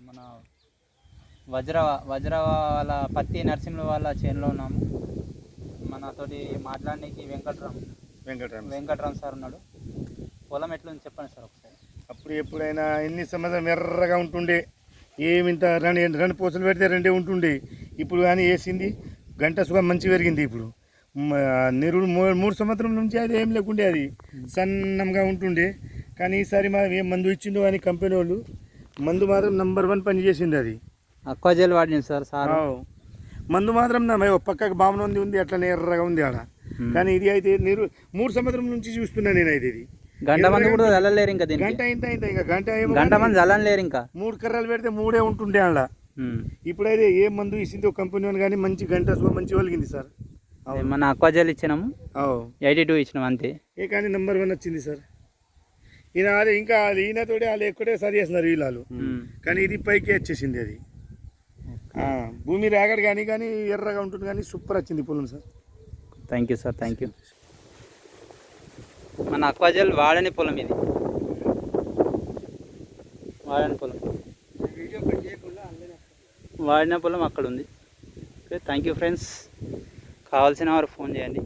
మన వజ్ర వాళ్ళ పత్తి నరసింహ వాళ్ళ చేనులో ఉన్నాము. మనతోటి మాట్లాడడానికి వెంకట్రామ్ సార్ ఉన్నాడు. పొలం ఎట్లుంది చెప్పండి సార్ ఒకసారి. అప్పుడు ఎప్పుడైనా ఎన్ని సంవత్సరం ఎర్రగా ఉంటుండే, ఏమింత రెండు పూసలు పెడితే రెండే ఉంటుండే. ఇప్పుడు కానీ వేసింది గంట సుఖం మంచి పెరిగింది. ఇప్పుడు నిరుడు 3 సంవత్సరం నుంచి అది ఏం లేకుండే, అది సన్నంగా ఉంటుండే. కానీ ఈసారి మా ఏం మందు ఇచ్చిందో అని కంపెనీ వాళ్ళు మందు మాత్రం నంబర్ 1 పని చేసింది. అది అక్వాజెల్ వాడింది సార్. మందు మాత్రం పక్కకు బాగుంది ఉంది, అట్లనే ఎర్రగా ఉంది ఆడ. కానీ ఇది అయితే 3 సంవత్సరం నుంచి చూస్తున్నా నేనైతే. ఇది గంట మంది కూడా చల్లలేరు ఇంకా, గంట ఇంకా గంట మంది చల్లలేరు ఇంకా. 3 కర్రలు పెడితే 3 ఉంటుండే ఆడ. ఇప్పుడైతే ఏ మందు ఇచ్చిందో కంపెనీ వాళ్ళు కానీ మంచి గంట మంచి వలిగింది సార్. మన అక్వాజెల్ ఇచ్చినాము, 82 ఇచ్చినాం అంతే. కానీ నంబర్ 1 వచ్చింది సార్. ఈయన అదే ఇంకా ఈయనతోటి వాళ్ళు ఎక్కడే సరి చేస్తున్నారు వీళ్ళు. కానీ ఇది పైకి వచ్చేసింది. అది భూమి రేగడు కానీ ఎర్రగా ఉంటుంది, కానీ సూపర్ వచ్చింది పొలం sir. Thank you sir, thank you. మన అక్వాజెల్ వాడని పొలం ఇది, వాడిన పొలం అక్కడ ఉంది. Okay, thank you friends. కావాల్సిన వారు ఫోన్ చేయండి.